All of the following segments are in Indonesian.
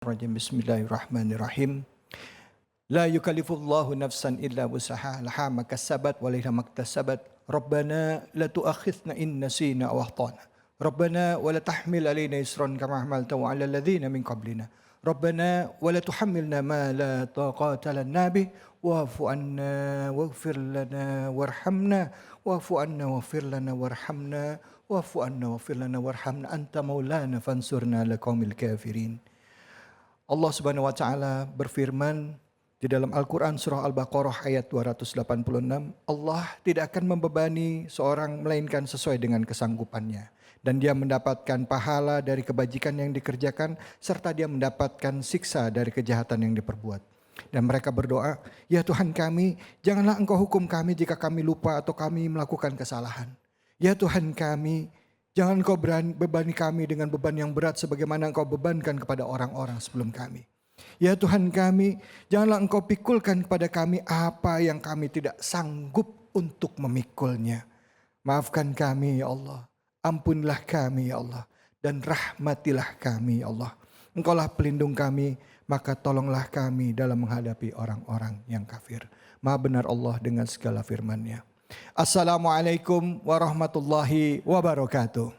Rajim. Bismillahirrahmanirrahim. La yukallifullahu nafsan illa wusaha laha ma kasabat wa laha maktasabat. Rabbana la tu'akhidhna in nasina aw akhtana. Rabbana wa la tahmil alaina isran kama hamaltahu 'ala alladhina min qablina. Rabbana wa la tuhammilna ma la taqata lana bih wa'fu 'anna waghfir lana warhamna wa'fu 'anna waghfir lana warhamna wa'fu 'anna waghfir lana warhamna anta maulana fansurna 'alal qaumil kafirin. Allah Subhanahu wa taala berfirman di dalam Al-Qur'an surah Al-Baqarah ayat 286, Allah tidak akan membebani seorang melainkan sesuai dengan kesanggupannya, dan dia mendapatkan pahala dari kebajikan yang dikerjakan serta dia mendapatkan siksa dari kejahatan yang diperbuat. Dan mereka berdoa, ya Tuhan kami, janganlah Engkau hukum kami jika kami lupa atau kami melakukan kesalahan. Ya Tuhan kami, jangan Engkau bebani kami dengan beban yang berat sebagaimana Engkau bebankan kepada orang-orang sebelum kami. Ya Tuhan kami, janganlah Engkau pikulkan kepada kami apa yang kami tidak sanggup untuk memikulnya. Maafkan kami ya Allah, ampunilah kami ya Allah, dan rahmatilah kami ya Allah. Engkaulah pelindung kami, maka tolonglah kami dalam menghadapi orang-orang yang kafir. Maha benar Allah dengan segala firman-Nya. Assalamualaikum warahmatullahi wabarakatuh.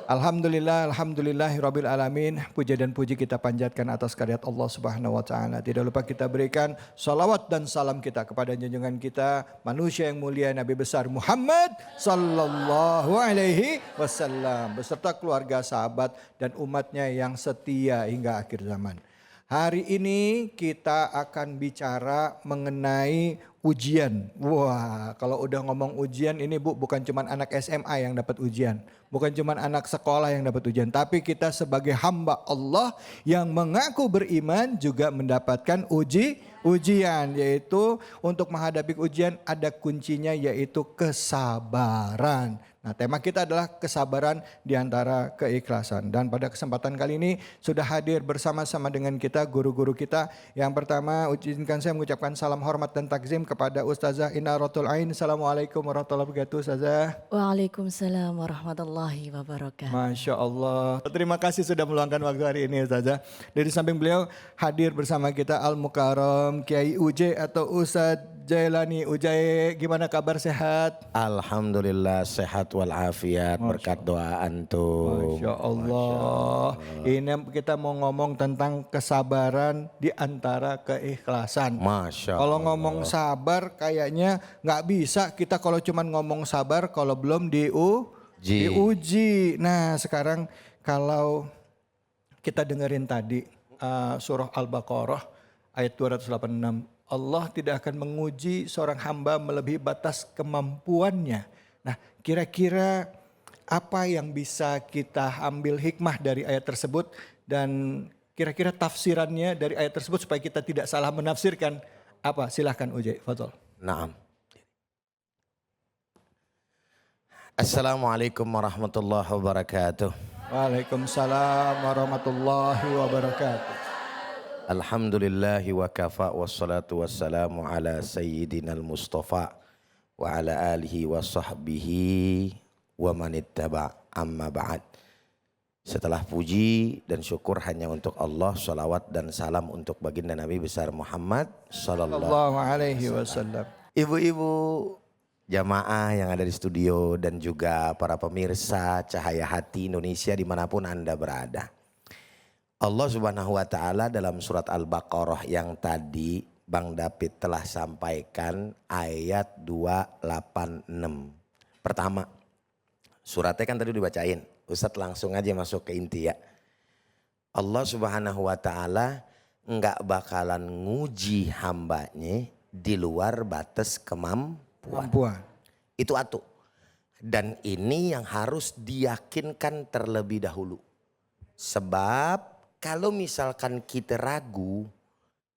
Alhamdulillah, alhamdulillahirabbil alamin. Puja dan puji kita panjatkan atas karyat Allah Subhanahu wa taala. Tidak lupa kita berikan salawat dan salam kita kepada junjungan kita, manusia yang mulia Nabi besar Muhammad sallallahu alaihi wasallam beserta keluarga, sahabat dan umatnya yang setia hingga akhir zaman. Hari ini kita akan bicara mengenai ujian. Wah, kalau udah ngomong ujian ini Bu, bukan cuma anak SMA yang dapat ujian. Bukan cuma anak sekolah yang dapat ujian. Tapi kita sebagai hamba Allah yang mengaku beriman juga mendapatkan ujian. Yaitu untuk menghadapi ujian ada kuncinya, yaitu kesabaran. Nah, tema kita adalah kesabaran di antara keikhlasan. Dan pada kesempatan kali ini sudah hadir bersama-sama dengan kita guru-guru kita. Yang pertama, izinkan saya mengucapkan salam hormat dan takzim kepada Ustazah Inaratul Ain. Assalamualaikum warahmatullahi wabarakatuh, Ustazah. Waalaikumsalam warahmatullahi wabarakatuh. Masya Allah. Terima kasih sudah meluangkan waktu hari ini, Ustazah. Dari samping beliau hadir bersama kita Al-Mukarram Kiai Uje atau Ustadz Jailani. Ujai, gimana kabar, sehat? Alhamdulillah sehat walafiat berkat doa antum. Masya Allah. Ini kita mau ngomong tentang kesabaran di antara keikhlasan. Masya Allah. Kalau ngomong sabar kayaknya nggak bisa kita kalau cuma ngomong sabar kalau belum diuji. Nah sekarang kalau kita dengerin tadi surah Al-Baqarah ayat 286. Allah tidak akan menguji seorang hamba melebihi batas kemampuannya. Nah, kira-kira apa yang bisa kita ambil hikmah dari ayat tersebut dan kira-kira tafsirannya dari ayat tersebut supaya kita tidak salah menafsirkan apa? Silahkan Ujai, fadhol. Naam. Assalamualaikum warahmatullahi wabarakatuh. Waalaikumsalam warahmatullahi wabarakatuh. Alhamdulillahi wa kafa wassalatu wassalamu ala sayyidinal mustafa wa ala alihi wa sahbihi wa manittaba amma ba'd. Setelah puji dan syukur hanya untuk Allah, salawat dan salam untuk baginda Nabi besar Muhammad sallallahu alaihi wasallam. Ibu-ibu jamaah yang ada di studio dan juga para pemirsa Cahaya Hati Indonesia dimanapun Anda berada. Allah Subhanahu wa taala dalam surat Al-Baqarah yang tadi Bang David telah sampaikan ayat 286. Pertama, suratnya kan tadi dibacain. Ustadz langsung aja masuk ke inti ya. Allah Subhanahu wa taala enggak bakalan nguji hambanya di luar batas kemampuan. Itu atu. Dan ini yang harus diyakinkan terlebih dahulu. Sebab kalau misalkan kita ragu,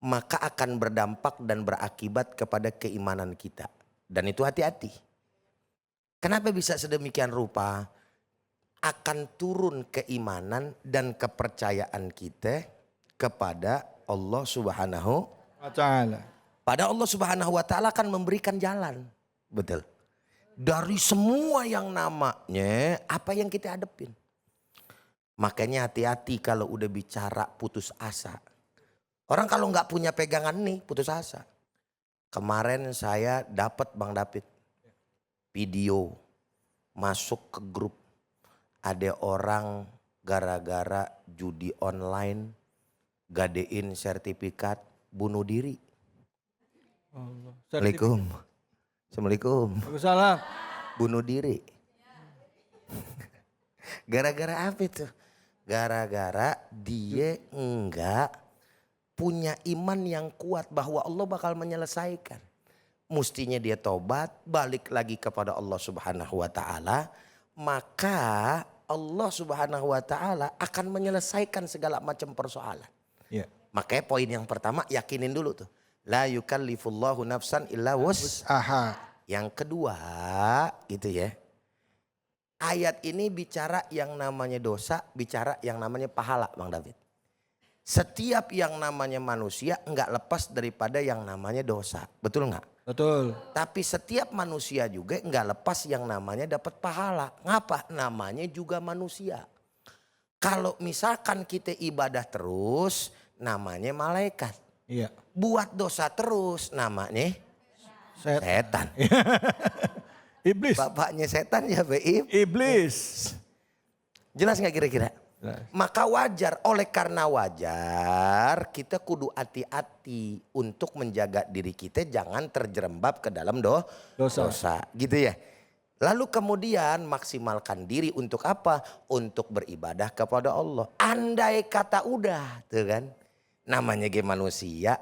maka akan berdampak dan berakibat kepada keimanan kita. Dan itu hati-hati. Kenapa bisa sedemikian rupa? Akan turun keimanan dan kepercayaan kita kepada Allah Subhanahu wa taala. Pada Allah Subhanahu wa taala akan memberikan jalan. Betul. dari semua yang namanya apa yang kita hadepin. Makanya hati-hati kalau udah bicara putus asa. Orang kalau nggak punya pegangan nih putus asa. Kemarin saya dapat Bang David video masuk ke grup. Ada orang gara-gara judi online gadein sertifikat bunuh diri. Assalamualaikum. Assalamualaikum. Waalaikumsalam. Bunuh diri. Gara-gara apa itu? Gara-gara dia enggak punya iman yang kuat bahwa Allah bakal menyelesaikan. Mustinya dia tobat, balik lagi kepada Allah Subhanahu wa taala, maka Allah Subhanahu wa taala akan menyelesaikan segala macam persoalan. Ya. Makanya poin yang pertama yakinin dulu tuh. La yukallifullahu nafsan illa wus'aha. Yang kedua gitu ya. Ayat ini bicara yang namanya dosa, bicara yang namanya pahala Bang David. Setiap yang namanya manusia enggak lepas daripada yang namanya dosa. Betul enggak? Betul. Tapi setiap manusia juga enggak lepas yang namanya dapat pahala. Ngapa? Namanya juga manusia. Kalau misalkan kita ibadah terus namanya malaikat. Iya. Buat dosa terus namanya setan. Iblis. Bapaknya setan ya Iblis. Jelas nggak kira-kira? Jelas. Maka wajar, oleh karena wajar kita kudu hati-hati untuk menjaga diri kita jangan terjerembab ke dalam dosa. Gitu ya. Lalu kemudian maksimalkan diri untuk apa? Untuk beribadah kepada Allah. Andai kata udah tuh kan. Namanya manusia.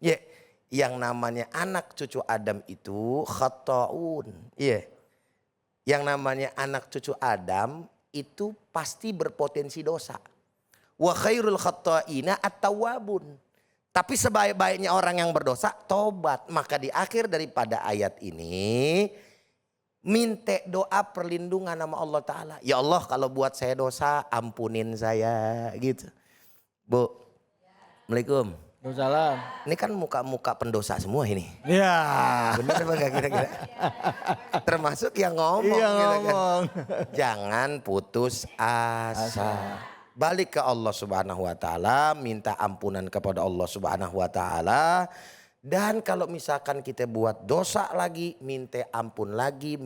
Ya. Yang namanya anak cucu Adam itu khata'un. Iya. Yang namanya anak cucu Adam itu pasti berpotensi dosa. Wa khairul khata'ina at-tawwabun. Tapi sebaik-baiknya orang yang berdosa tobat. Maka di akhir daripada ayat ini minta doa perlindungan sama Allah Ta'ala. Ya Allah kalau buat saya dosa ampunin saya gitu. Bu. Assalamualaikum. Waalaikumsalam. Ini kan muka-muka pendosa semua ini. Iya. Benar apa enggak kira-kira? Termasuk yang ngomong. Iya gitu kan. ngomong. Jangan putus asa. Balik ke Allah Subhanahu wa taala, minta ampunan kepada Allah Subhanahu wa taala. Dan kalau misalkan kita buat dosa lagi, minta ampun lagi,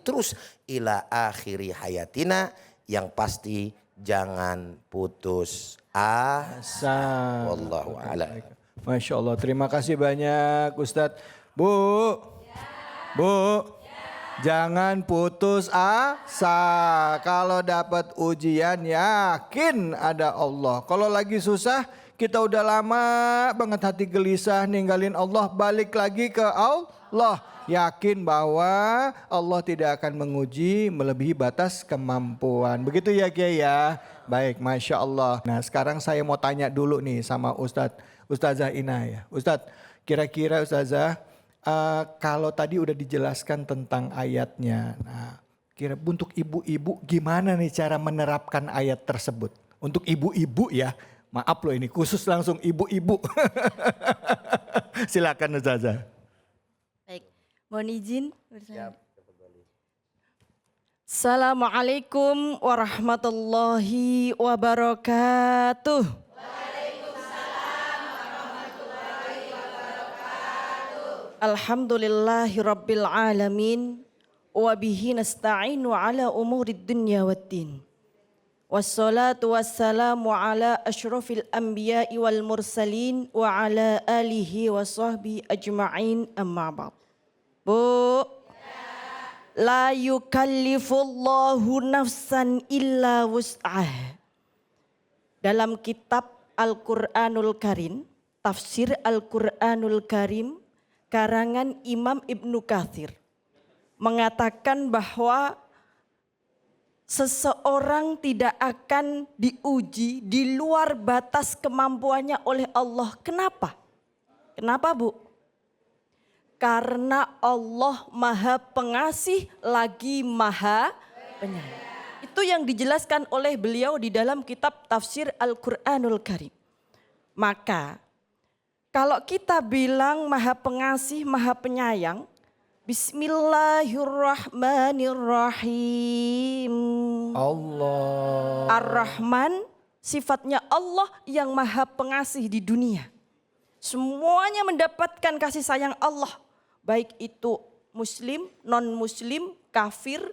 terus ila akhiri hayatina, yang pasti jangan putus asa. Wallahu a'lam. Masya Allah, terima kasih banyak Ustadz. Bu, jangan putus asa. Kalau dapat ujian yakin ada Allah. Kalau lagi susah kita udah lama banget hati gelisah ninggalin Allah, balik lagi ke Allah. Yakin bahwa Allah tidak akan menguji melebihi batas kemampuan. Begitu ya Kiai ya. Baik, Masya Allah. Nah sekarang saya mau tanya dulu nih sama Ustazah Inah ya. Ustadz, kira-kira Ustazah kalau tadi udah dijelaskan tentang ayatnya. Nah kira untuk ibu-ibu gimana nih cara menerapkan ayat tersebut? Untuk ibu-ibu ya. Maaf loh ini khusus langsung ibu-ibu. Silakan Ustazah. Baik, mohon izin. Assalamualaikum warahmatullahi wabarakatuh. Waalaikumsalam warahmatullahi wabarakatuh. Alhamdulillahi rabbil alamin. Wabihi nasta'inu ala umurid dunya waddin. Wassalatu wassalamu ala ashrafil anbiya'i wal mursalin wa ala alihi wa sahbihi ajma'in amma ba'd. Bu, la yukallifullahu nafsan illa wus'ah. Dalam kitab Al-Quranul Karim, tafsir Al-Quranul Karim, karangan Imam Ibnu Katsir, mengatakan bahwa seseorang tidak akan diuji di luar batas kemampuannya oleh Allah. Kenapa? Kenapa Bu? Karena Allah Maha Pengasih lagi Maha Penyayang. Itu yang dijelaskan oleh beliau di dalam kitab tafsir Al-Quranul Karim. Maka kalau kita bilang Maha Pengasih, Maha Penyayang, Bismillahirrahmanirrahim. Allah. Ar-Rahman, sifatnya Allah yang maha pengasih di dunia. Semuanya mendapatkan kasih sayang Allah. Baik itu muslim, non-muslim, kafir,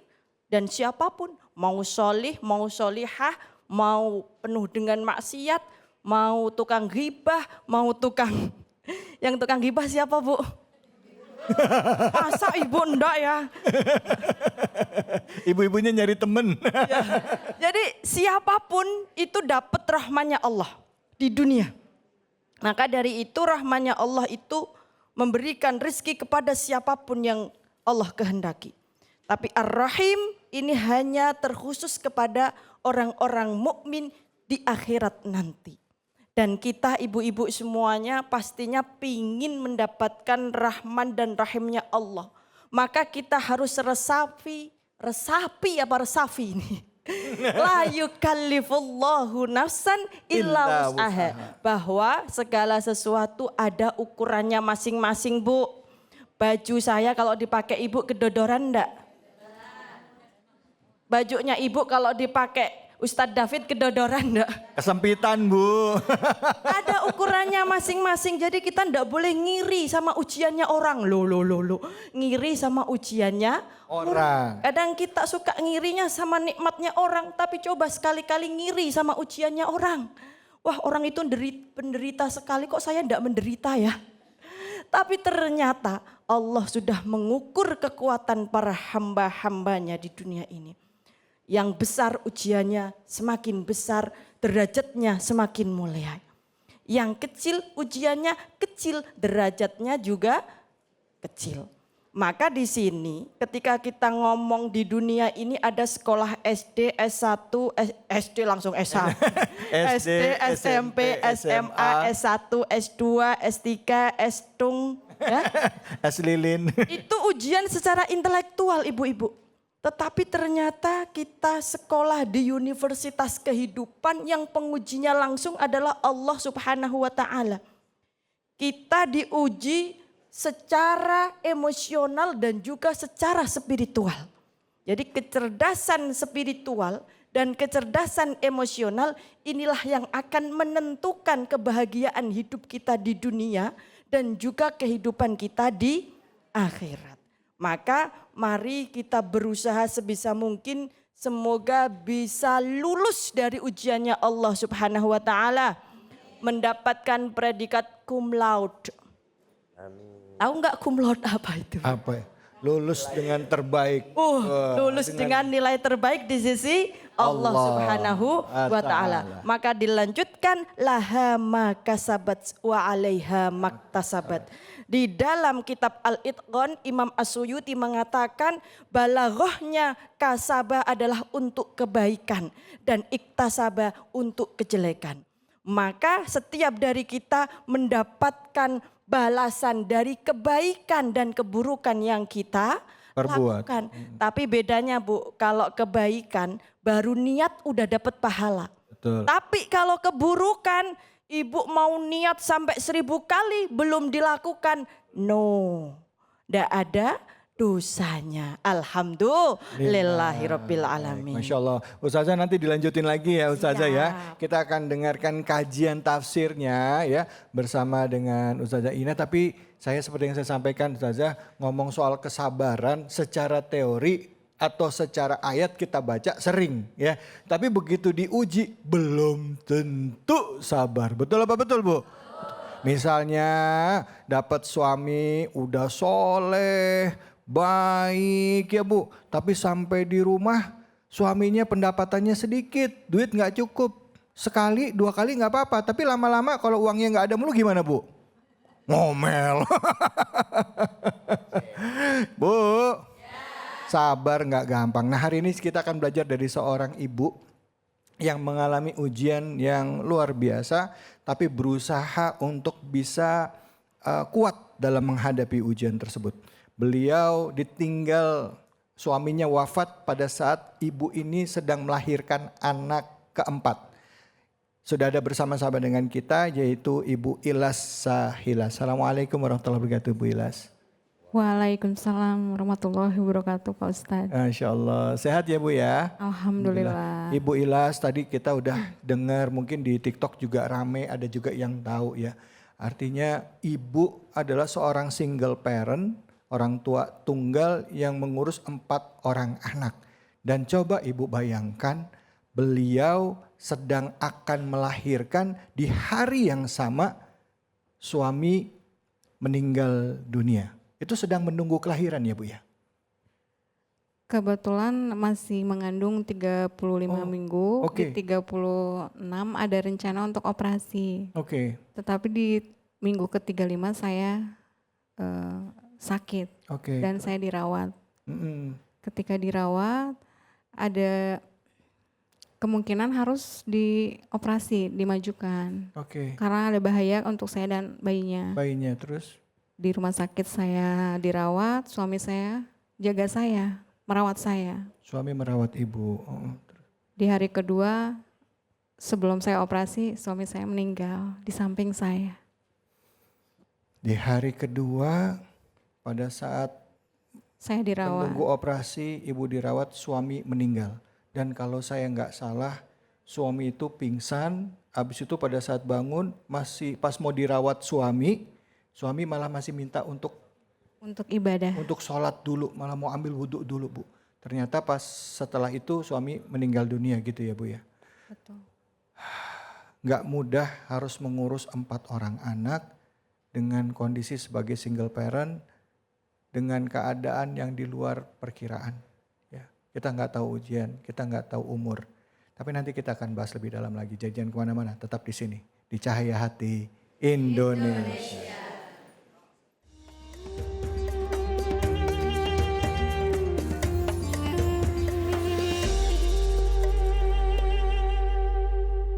dan siapapun. Mau solih, mau solihah, mau penuh dengan maksiat, mau tukang ghibah, mau tukang... Yang tukang ghibah siapa, Bu? Masa ibu enggak ya? Ibu-ibunya nyari temen. Ya. Jadi siapapun itu dapat rahmannya Allah di dunia. Maka dari itu rahmannya Allah itu memberikan rezeki kepada siapapun yang Allah kehendaki. Tapi Ar-Rahim ini hanya terkhusus kepada orang-orang mukmin di akhirat nanti. Dan kita ibu-ibu semuanya pastinya pingin mendapatkan rahman dan rahimnya Allah. Maka kita harus resapi ini. La yukallifullahu nafsan illa wus'aha. Bahwa segala sesuatu ada ukurannya masing-masing, Bu. Baju saya kalau dipakai ibu kedodoran enggak? Bajunya ibu kalau dipakai Ustadz David kedodoran enggak? Kesempitan, Bu. Ada ukurannya masing-masing. Jadi kita enggak boleh ngiri sama ujiannya orang. Loh. Ngiri sama ujiannya Orang. Kadang kita suka ngirinya sama nikmatnya orang. Tapi coba sekali-kali ngiri sama ujiannya orang. Wah, orang itu penderita sekali, kok saya enggak menderita ya? Tapi ternyata Allah sudah mengukur kekuatan para hamba-hambanya di dunia ini. Yang besar ujiannya semakin besar, derajatnya semakin mulia. Yang kecil ujiannya kecil, derajatnya juga kecil. Maka di sini ketika kita ngomong di dunia ini ada sekolah SD, S1, SD langsung S1. SD, SMP, SMA, S1, S2, S3, S-tung. Ya. Es lilin. Itu ujian secara intelektual ibu-ibu. Tetapi ternyata kita sekolah di universitas kehidupan yang pengujinya langsung adalah Allah Subhanahu wa Ta'ala. Kita diuji secara emosional dan juga secara spiritual. Jadi kecerdasan spiritual dan kecerdasan emosional inilah yang akan menentukan kebahagiaan hidup kita di dunia dan juga kehidupan kita di akhirat. Maka mari kita berusaha sebisa mungkin semoga bisa lulus dari ujiannya Allah Subhanahu wa Ta'ala. Mendapatkan predikat cum laude. Tahu nggak cum laude apa itu? Apa ya? Lulus dengan terbaik. Lulus dengan nilai terbaik di sisi Allah Subhanahu wa Ta'ala. Maka dilanjutkan laha ma kasabat wa 'alaiha maktasabat. Di dalam kitab Al-Itqan Imam As-Suyuti mengatakan balaghahnya kasabah adalah untuk kebaikan dan iktasabah untuk kejelekan. Maka setiap dari kita mendapatkan balasan dari kebaikan dan keburukan yang kita lakukan. Tapi bedanya Bu, kalau kebaikan baru niat udah dapat pahala. Betul. Tapi kalau keburukan ibu mau niat sampai 1000 kali belum dilakukan. No, tidak ada dosanya. Alhamdulillahirabbil alamin. Masya Allah. Ustazah nanti dilanjutin lagi ya Ustazah ya. Kita akan dengarkan kajian tafsirnya ya bersama dengan Ustazah Ina. Tapi saya seperti yang saya sampaikan Ustazah ngomong soal kesabaran secara teori atau secara ayat kita baca sering ya. Tapi begitu diuji belum tentu sabar. Betul apa betul Bu? Misalnya dapat suami udah soleh, baik ya Bu. Tapi sampai di rumah suaminya pendapatannya sedikit, duit gak cukup. Sekali, 2 kali gak apa-apa. Tapi lama-lama kalau uangnya gak ada mulu gimana Bu? Ngomel. Bu. Sabar nggak gampang. Nah hari ini kita akan belajar dari seorang ibu yang mengalami ujian yang luar biasa. Tapi berusaha untuk bisa kuat dalam menghadapi ujian tersebut. Beliau ditinggal suaminya wafat pada saat ibu ini sedang melahirkan anak keempat. Sudah ada bersama-sama dengan kita yaitu Ibu Ilas Sahila. Assalamualaikum warahmatullahi wabarakatuh Bu Ilas. Waalaikumsalam warahmatullahi wabarakatuh Pak Ustadz. Masya Allah. Sehat ya Bu ya? Alhamdulillah. Ibu Ilas tadi kita udah dengar, mungkin di TikTok juga rame, ada juga yang tahu ya. Artinya ibu adalah seorang single parent, orang tua tunggal yang mengurus 4 orang anak. Dan coba ibu bayangkan, beliau sedang akan melahirkan di hari yang sama suami meninggal dunia. Itu sedang menunggu kelahiran ya Bu ya? Kebetulan masih mengandung 35 minggu, oke. di 36 ada rencana untuk operasi. Oke, Tetapi di minggu ke-35 saya sakit oke. dan saya dirawat. Mm-mm. Ketika dirawat ada kemungkinan harus dioperasi, dimajukan. Oke, Karena ada bahaya untuk saya dan bayinya. bayinya terus? Di rumah sakit saya dirawat, suami saya jaga saya, merawat saya. Suami merawat ibu. Oh. Di hari kedua sebelum saya operasi, suami saya meninggal di samping saya. Di hari kedua pada saat Saya dirawat. menunggu operasi, ibu dirawat, suami meninggal. Dan kalau saya nggak salah, suami itu pingsan. Habis itu pada saat bangun, masih pas mau dirawat suami malah masih minta untuk Ibadah. sholat dulu, malah mau ambil wudhu dulu Bu. Ternyata pas setelah itu suami meninggal dunia gitu ya Bu ya. Betul. Nggak mudah harus mengurus 4 orang anak dengan kondisi sebagai single parent, dengan keadaan yang di luar perkiraan. Ya, kita nggak tahu ujian, kita nggak tahu umur. Tapi nanti kita akan bahas lebih dalam lagi. Jangan kemana-mana, tetap di sini. Di Cahaya Hati Indonesia.